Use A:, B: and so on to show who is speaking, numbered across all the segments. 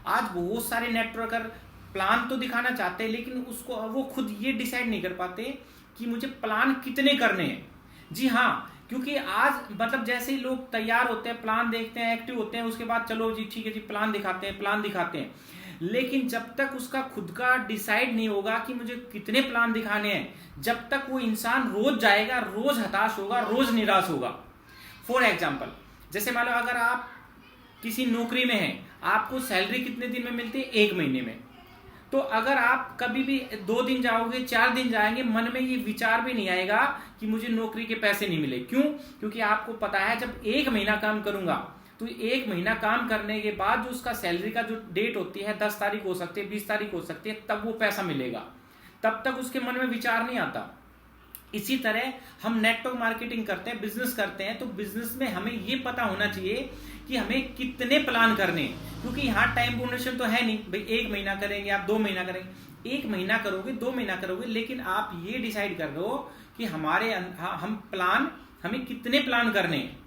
A: आज बहुत सारे नेटवर्कर प्लान तो दिखाना चाहते हैं, लेकिन उसको वो खुद ये डिसाइड नहीं कर पाते कि मुझे प्लान कितने करने हैं। जी हाँ, क्योंकि आज मतलब जैसे ही लोग तैयार होते हैं, प्लान देखते हैं, एक्टिव होते हैं, उसके बाद चलो जी ठीक है जी प्लान दिखाते हैं, प्लान दिखाते हैं, लेकिन जब तक उसका खुद का डिसाइड नहीं होगा कि मुझे कितने प्लान दिखाने हैं, जब तक वो इंसान रोज जाएगा, रोज हताश होगा, रोज निराश होगा। फॉर एग्जाम्पल, जैसे मान लो अगर आप किसी नौकरी में हैं, आपको सैलरी कितने दिन में मिलती है? 1 महीने में। तो अगर आप कभी भी 2 दिन जाओगे, 4 दिन जाएंगे, मन में ये विचार भी नहीं आएगा कि मुझे नौकरी के पैसे नहीं मिले। क्यों? क्योंकि आपको पता है जब 1 महीना काम करूंगा तो 1 महीना काम करने के बाद जो उसका सैलरी का जो डेट होती है 10 तारीख हो सकती है, 20 तारीख हो सकती है, तब वो पैसा मिलेगा। तब तक उसके मन में विचार नहीं आता। इसी तरह हम नेटवर्क मार्केटिंग करते हैं, बिजनेस करते हैं, तो बिजनेस में हमें ये पता होना चाहिए कि हमें कितने प्लान करने हैं। क्योंकि यहाँ टाइम बाउंडेशन तो है नहीं भाई 1 महीना करेंगे, आप 2 महीना करेंगे। 1 महीना करोगे, 2 महीना करोगे, लेकिन आप ये डिसाइड कर रहे हो कि हम प्लान, हमें कितने प्लान करने हैं।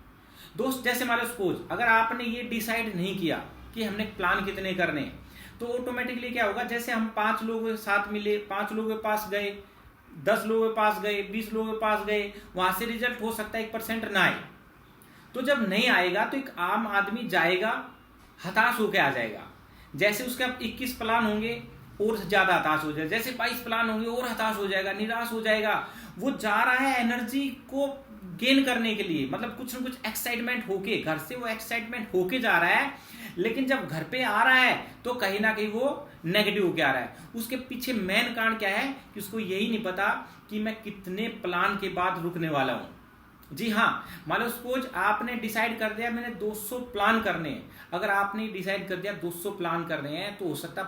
A: दोस्त जैसे मान लो सपोज अगर आपने ये डिसाइड नहीं किया कि हमने प्लान कितने करने हैं, तो ऑटोमेटिकली क्या होगा, जैसे हम 5 लोगों के साथ मिले, 5 लोगों के पास गए, 10 लोगों के पास गए, 20 लोगों के पास गए, वहां से रिजल्ट हो सकता है 1% ना आए। तो जब नहीं आएगा तो एक आम आदमी जाएगा, हताश होकर आ जाएगा। जैसे उसके अब 21 प्लान होंगे और ज्यादा हताश हो जाएगा, जैसे 22 प्लान होंगे और हताश हो जाएगा, निराश हो जाएगा। वो जा रहा है एनर्जी को गेन करने के लिए, मतलब कुछ ना कुछ एक्साइटमेंट होके, घर से वो एक्साइटमेंट होके जा रहा है, लेकिन जब घर पे आ रहा है तो कहीं ना कहीं वो नेगेटिव होके आ रहा है। उसके पीछे मेन कारण क्या है कि उसको यही नहीं पता कि मैं कितने प्लान के बाद रुकने वाला हूं। जी हाँ, मान लो सपोज आपने डिसाइड कर दिया मैंने 200 प्लान करने हैं। अगर आपने डिसाइड कर दिया 200 प्लान करने हैं, तो हो सकता है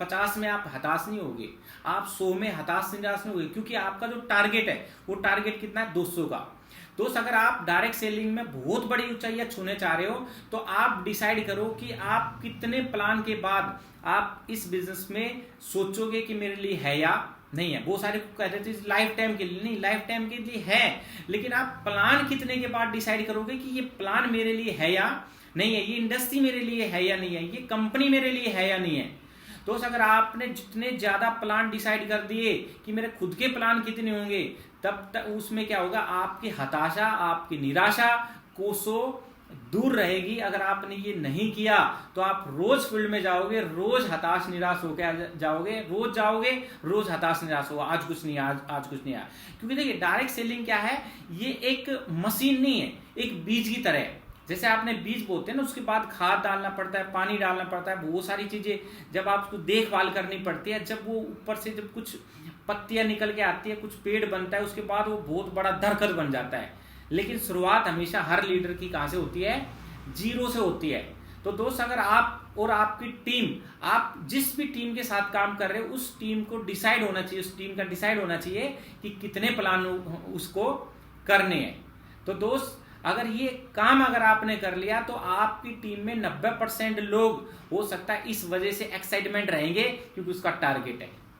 A: 50 में आप हताश नहीं होगे, आप 100 में हताश निराश नहीं होगे, क्योंकि आपका जो टारगेट है वो टारगेट कितना है? 200 का। दोस्त अगर आप डायरेक्ट सेलिंग में बहुत बड़ी ऊंचाइयां छूने चाह रहे हो, तो आप डिसाइड करो कि आप कितने प्लान के बाद आप इस बिजनेस में सोचोगे कि मेरे लिए है या नहीं है। वो सारे कहते थे लाइफ टाइम के लिए नहीं, लाइफ टाइम के लिए है, लेकिन आप प्लान कितने के बाद डिसाइड करोगे कि ये प्लान मेरे लिए है या नहीं है, ये इंडस्ट्री मेरे लिए है या नहीं है, ये कंपनी मेरे लिए है या नहीं है। दोस्त अगर आपने जितने ज्यादा प्लान डिसाइड कर दिए कि मेरे खुद के प्लान कितने होंगे, तब तक उसमें क्या होगा, आपकी हताशा, आपकी निराशा कोसों दूर रहेगी। अगर आपने ये नहीं किया तो आप रोज फील्ड में जाओगे, रोज हताश निराश होकर जाओगे, रोज जाओगे, रोज हताश निराश होगा, आज कुछ नहीं, आज कुछ नहीं आया। क्योंकि देखिए डायरेक्ट सेलिंग क्या है, ये एक मशीन नहीं है, एक बीज की तरह है। जैसे आपने बीज बोते हैं ना, उसके बाद खाद डालना पड़ता है, पानी डालना पड़ता है, बहुत सारी चीजें जब आप उसको देखभाल करनी पड़ती है, जब वो ऊपर से जब कुछ पत्तियां निकल के आती है, कुछ पेड़ बनता है, उसके बाद वो बहुत बड़ा दरख्त बन जाता है। लेकिन शुरुआत हमेशा हर लीडर की कहां से होती है? 0 से होती है। तो दोस्त अगर आप और आपकी टीम, आप जिस भी टीम के साथ काम कर रहे हो, उस टीम को डिसाइड होना चाहिए, उस टीम का डिसाइड होना चाहिए कि कितने प्लान उसको करने हैं। तो दोस्त अगर ये काम अगर आपने कर लिया तो आपकी टीम में 90% लोग हो सकता है इस वजह से एक्साइटमेंट रहेंगे, क्योंकि उसका टारगेट है।